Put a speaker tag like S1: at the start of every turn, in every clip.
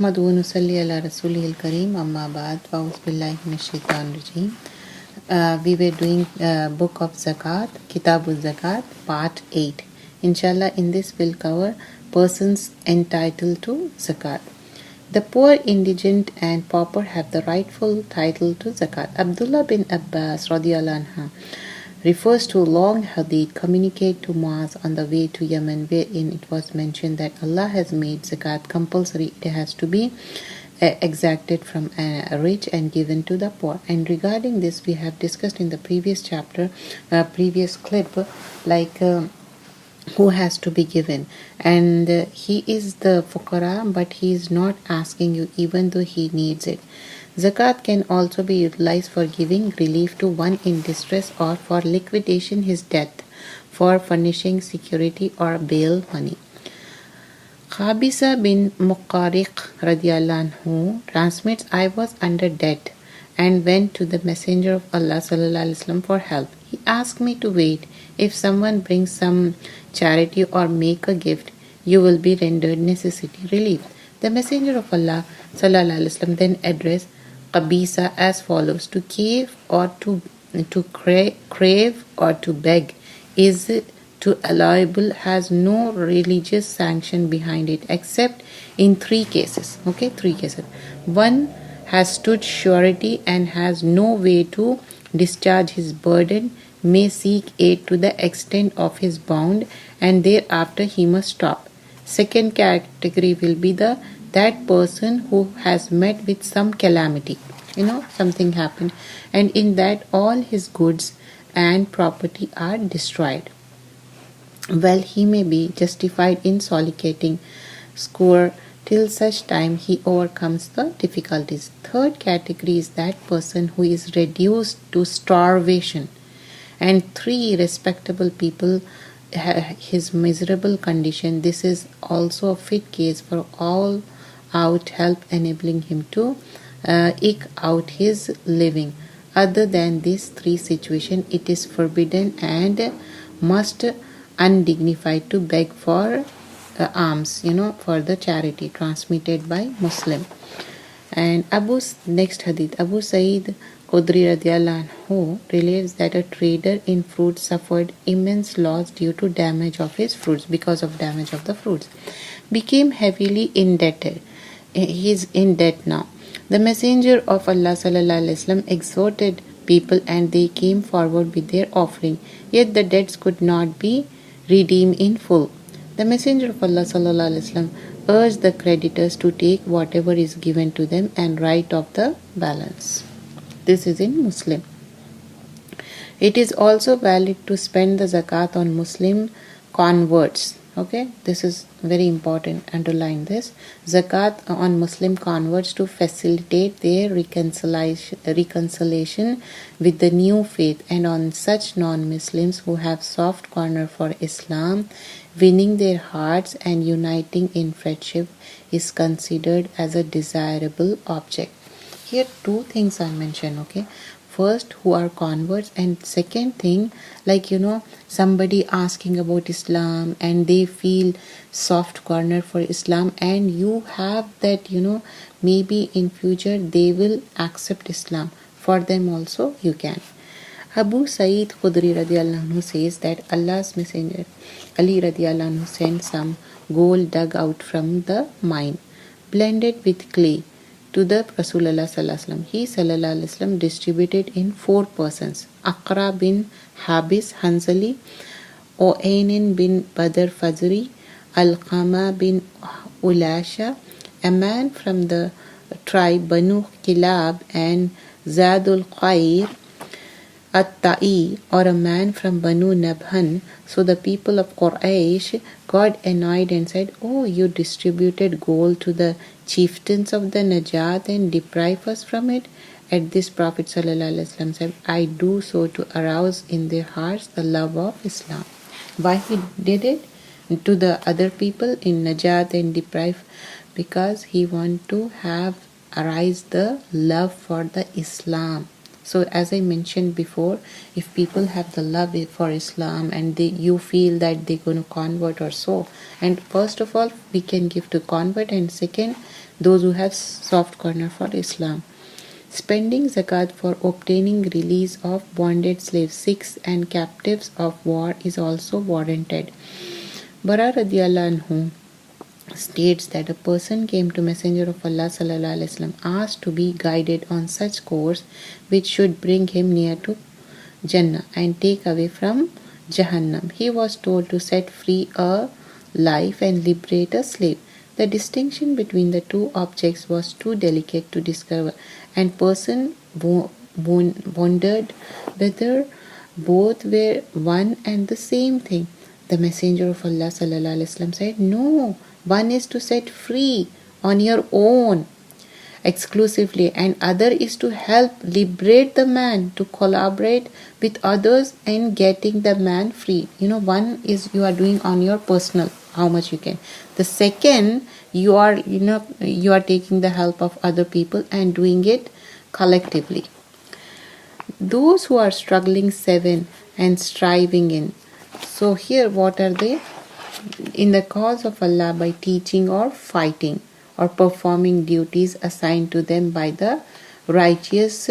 S1: नहमदुहु व नुसल्ली अला रसूलिहिल करीम अम्मा बाद फ़अऊज़ु बिल्लाहि मिनश शैतानिर रजीम. We were doing book of Zakath, Kitabuz Zakath, part 8. Inshallah, in this we'll cover persons entitled to Zakat. The poor, indigent and pauper have the rightful title to Zakat. Abdullah bin Abbas radiyallahu anhu refers to a long hadith communicated to Muaz on the way to Yemen, wherein it was mentioned that Allah has made zakat compulsory. It has to be exacted from a rich and given to the poor. And regarding this, we have discussed in the previous chapter, previous clip, like who has to be given. And he is the fuqara, but he is not asking you even though he needs it. Zakat can also be utilized for giving relief to one in distress or for liquidation his debt, for furnishing security or bail money. Khabisa bin Muqariq radiyallahu anhu transmits, I was under debt and went to the Messenger of Allah sallallahu alaihi wasallam for help. He asked me to wait. If someone brings some charity or make a gift, you will be rendered necessity relieved. The Messenger of Allah sallallahu alaihi wasallam then addressed Qabisa as follows: to crave or to crave or to beg is to allowable, has no religious sanction behind it except in three cases. Okay, three cases. One has stood surety and has no way to discharge his burden, may seek aid to the extent of his bound, and thereafter he must stop. Second category will be that person who has met with some calamity, something happened, and in that all his goods and property are destroyed. Well, he may be justified in soliciting succor till such time he overcomes the difficulties. Third category is that person who is reduced to starvation, and three respectable people his miserable condition. This is also a fit case for all out help, enabling him to eke out his living. Other than these three situations, it is forbidden and most undignified to beg for alms, for the charity, transmitted by Muslim. And next hadith, Abu Sa'id Khudri radiyallahu anhu relates that a trader in fruits suffered immense loss due to damage of his fruits, because of damage of the fruits, became heavily indebted. He is in debt now. The Messenger of Allah sallallahu alaihi wasallam exhorted people and they came forward with their offering, yet the debts could not be redeemed in full. The Messenger of Allah sallallahu alaihi wasallam urged the creditors to take whatever is given to them and write off the balance. This is in Muslim. It is also valid to spend the zakat on Muslim converts. Okay, this is very important. Underline this. Zakat on Muslim converts to facilitate their reconciliation with the new faith, and on such non-Muslims who have soft corner for Islam, winning their hearts and uniting in friendship is considered as a desirable object. Here two things I mentioned. Okay, first, who are converts, and second thing, like somebody asking about Islam and they feel soft corner for Islam, and you have that maybe in future they will accept Islam. For them also you can. Abu Sa'id Khudri radiyallahu anhu says that Allah's Messenger Ali radiyallahu anhu sent some gold dug out from the mine, blended with clay, to the Rasulullah sallallahu alaihi wasallam. He sallallahu alaihi wasallam distributed in 4 persons: Aqra bin Habis Hanzali, O'Ainin bin Badr Fazri, Alqama bin Ulasha, a man from the tribe Banu Kilab, and Zadul Qair At-Ta'i, or a man from Banu Nabhan. So the people of Quraysh got annoyed and said, "Oh, you distributed gold to the chieftains of the Najat and deprive us from it." At this, Prophet ﷺ said, "I do so to arouse in their hearts the love of Islam." Why he did it to the other people in Najat and deprive? Because he want to have arise the love for the Islam. So as I mentioned before, if people have the love for Islam and you feel that they're going to convert or so, and first of all we can give to convert, and second those who have soft corner for Islam. Spending zakat for obtaining release of bonded slaves, Sikhs and captives of war is also warranted. Bara radiallahu anhu states that a person came to Messenger of Allah sallallahu alaihi wasallam asked to be guided on such course which should bring him near to Jannah and take away from Jahannam. He was told to set free a life and liberate a slave. The distinction between the two objects was too delicate to discover, and person wondered whether both were one and the same thing. The Messenger of Allah sallallahu alaihi wasallam said, "No, one is to set free on your own exclusively, and other is to help liberate the man, to collaborate with others in getting the man free." One is you are doing on your personal, how much you can. The second, you are taking the help of other people and doing it collectively. Those who are struggling 7 and striving in. So here what are they? In the cause of Allah by teaching or fighting or performing duties assigned to them by the righteous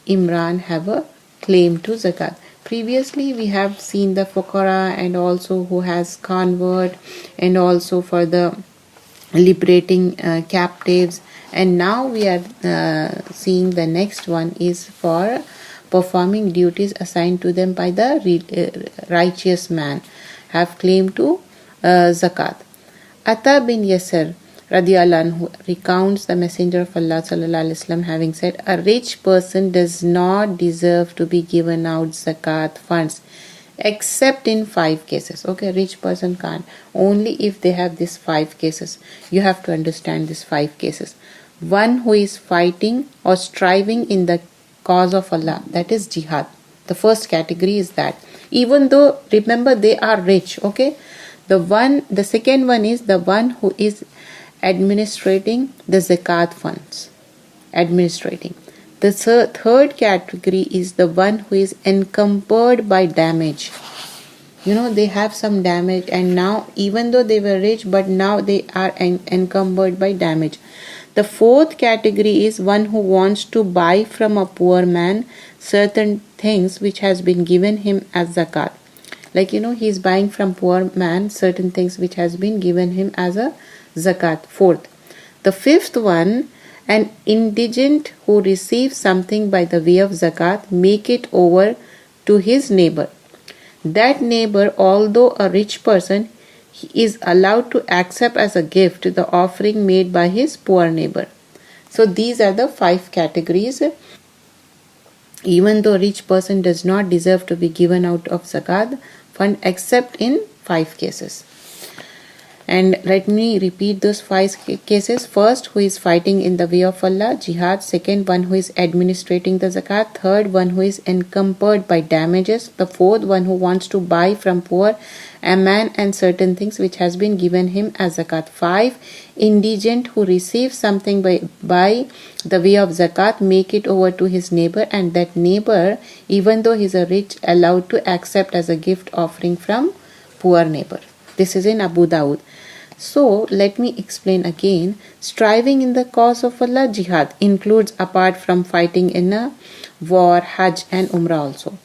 S1: Imran have a claim to zakat. Previously we have seen the fuqara and also who has convert and also for the liberating captives, and now we are seeing the next one is for performing duties assigned to them by the righteous man have claim to zakat. Ata bin Yasir radiallahu anhu recounts the Messenger of Allah sallallahu alaihi wasallam having said, "A rich person does not deserve to be given out zakat funds except in 5 cases." Okay, rich person can't. Only if they have these 5 cases. You have to understand these 5 cases. One who is fighting or striving in the cause of Allah, that is jihad. The first category is that. Even though, remember, they are rich, okay? The second one is the one who is administrating the zakat funds. Administrating. The third category is the one who is encumbered by damage. They have some damage, and now even though they were rich, but now they are encumbered by damage. The fourth category is one who wants to buy from a poor man certain things which has been given him as zakat. Like, he is buying from poor man certain things which has been given him as a zakat. Fourth. The fifth one, an indigent who receives something by the way of zakat, make it over to his neighbor. That neighbor, although a rich person, he is allowed to accept as a gift the offering made by his poor neighbor. So these are the 5 categories. Even though rich person does not deserve to be given out of zakat fund except in 5 cases. And let me repeat those 5 cases. First, who is fighting in the way of Allah, jihad. Second, one who is administrating the zakat. Third, one who is encumbered by damages. The fourth, one who wants to buy from poor a man and certain things which has been given him as zakat. 5, indigent who receives something by the way of zakat, make it over to his neighbor, and that neighbor, even though he is a rich, allowed to accept as a gift offering from poor neighbor. This is in Abu Dawud. So let me explain again. Striving in the cause of Allah, jihad, includes apart from fighting in a war, hajj and umrah also.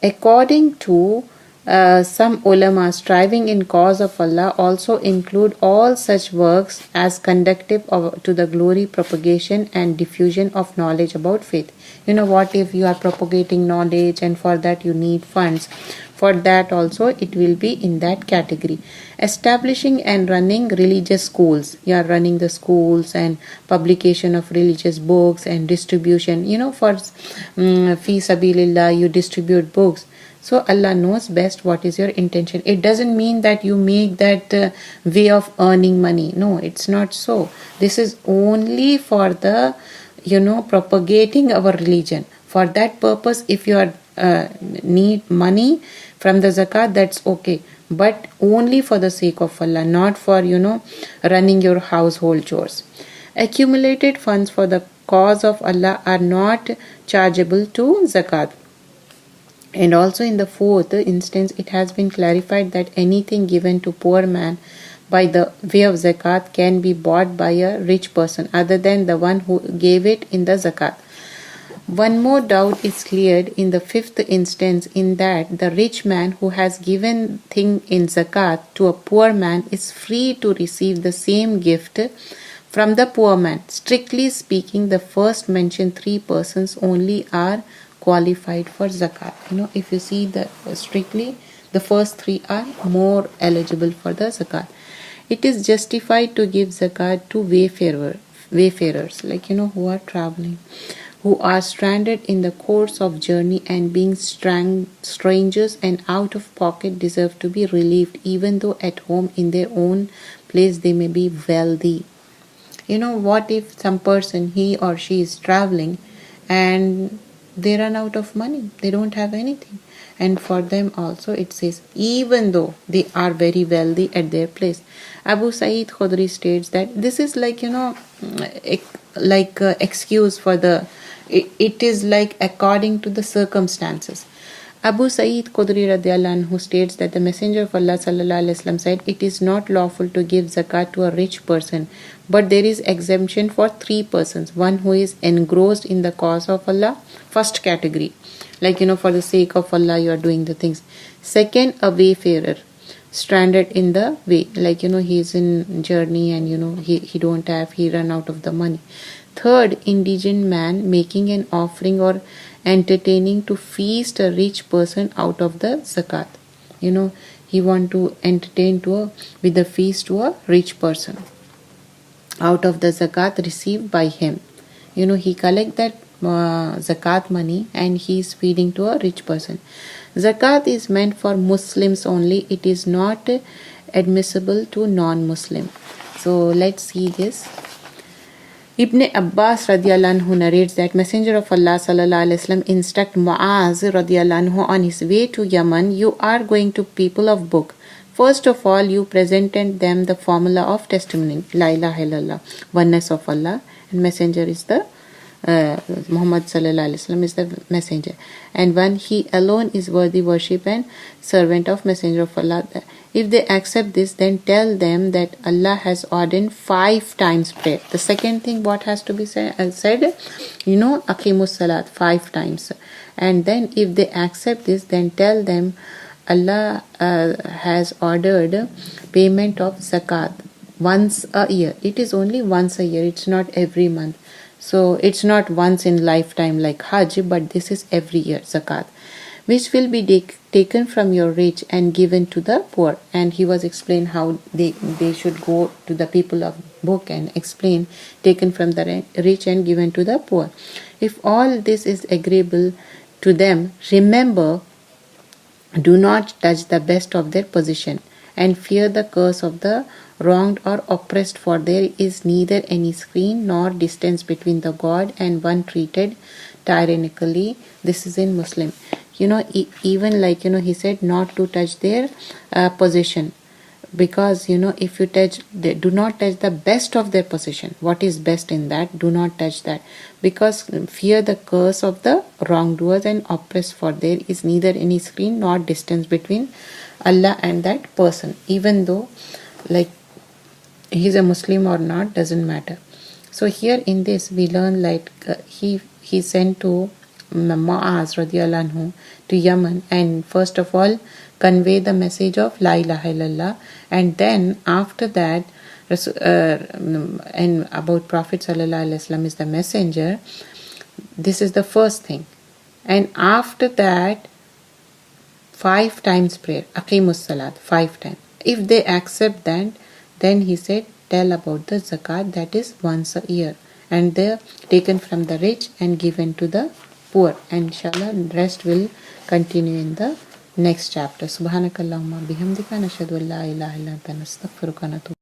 S1: According to some ulama, striving in cause of Allah also include all such works as conducive to the glory, propagation and diffusion of knowledge about faith. What if you are propagating knowledge and for that you need funds? For that also it will be in that category. Establishing and running religious schools. You are running the schools and publication of religious books and distribution. For fi sabilillah, you distribute books. So Allah knows best what is your intention. It doesn't mean that you make that way of earning money. No, it's not so. This is only for the, propagating our religion. For that purpose, if you are need money from the zakat, that's okay. But only for the sake of Allah, not for, running your household chores. Accumulated funds for the cause of Allah are not chargeable to zakat. And also in the fourth instance, it has been clarified that anything given to poor man by the way of zakat can be bought by a rich person other than the one who gave it in the zakat. One more doubt is cleared in the fifth instance, in that the rich man who has given thing in zakat to a poor man is free to receive the same gift from the poor man. Strictly speaking, the first mentioned three persons only are qualified for zakat. If you see the strictly, the first three are more eligible for the zakat. It is justified to give zakat to wayfarers, like who are traveling, who are stranded in the course of journey, and being strangers and out of pocket deserve to be relieved, even though at home in their own place they may be wealthy. What if some person, he or she is traveling and they run out of money, they don't have anything, and for them also it says even though they are very wealthy at their place. Abu Sa'id Khudri states that this is like excuse for the it is like according to the circumstances. Abu Sa'id Khudri radiallahu anhu states that the Messenger of Allah sallallahu alaihi wasallam said, it is not lawful to give zakat to a rich person, but there is exemption for three persons. One who is engrossed in the cause of Allah, first category, like for the sake of Allah you are doing the things. Second, a wayfarer, stranded in the way, like he is in journey and he don't have, he run out of the money. Third, indigent man making an offering or entertaining to feast a rich person out of the zakat. He want to entertain with a feast to a rich person out of the zakat received by him. He collect that zakat money and he is feeding to a rich person. Zakat is meant for Muslims only. It is not admissible to non-Muslim. So let's see this. Ibn Abbas radiallahu anhu narrates that Messenger of Allah sallallahu alaihi wasallam instruct Muaz radiallahu anhu on his way to Yemen, you are going to people of book. First of all, you presented them the formula of testimony, La ilaha illallah, oneness of Allah, and Messenger is the Muhammad sallallahu alaihi wasallam is the messenger, and one he alone is worthy worship and servant of Messenger of Allah. If they accept this, then tell them that Allah has ordained 5 times prayer. The second thing what has to be said, aqimus salat 5 times. And then if they accept this, then tell them Allah has ordered payment of zakat once a year. It is only once a year, it's not every month. So it's not once in lifetime like Hajj, but this is every year zakat, which will be taken from your rich and given to the poor. And he was explained how they should go to the people of book and explain, taken from the rich and given to the poor. If all this is agreeable to them, remember, do not touch the best of their position, and fear the curse of the wronged or oppressed, for there is neither any screen nor distance between the God and one treated tyrannically. This is in Muslim. Even like he said not to touch their possession, because if you touch, do not touch the best of their possession. What is best in that, do not touch that, because fear the curse of the wrongdoers and oppressed, for there is neither any screen nor distance between Allah and that person. Even though like he is a Muslim or not, doesn't matter. So here in this we learn like he sent to Muaz radiallahu anhu to Yemen, and first of all convey the message of La ilaha illallah, and then after that and about Prophet sallallahu alaihi wasallam is the messenger. This is the first thing, and after that 5 times prayer, aqimus salat 5 times. If they accept that, then he said tell about the zakat, that is once a year, and they're taken from the rich and given to the poor. And inshallah rest will continue in the next chapter. Subhanakallahumma bihamdika nashhadu an la ilaha illa anta nastaghfiruka wa natubu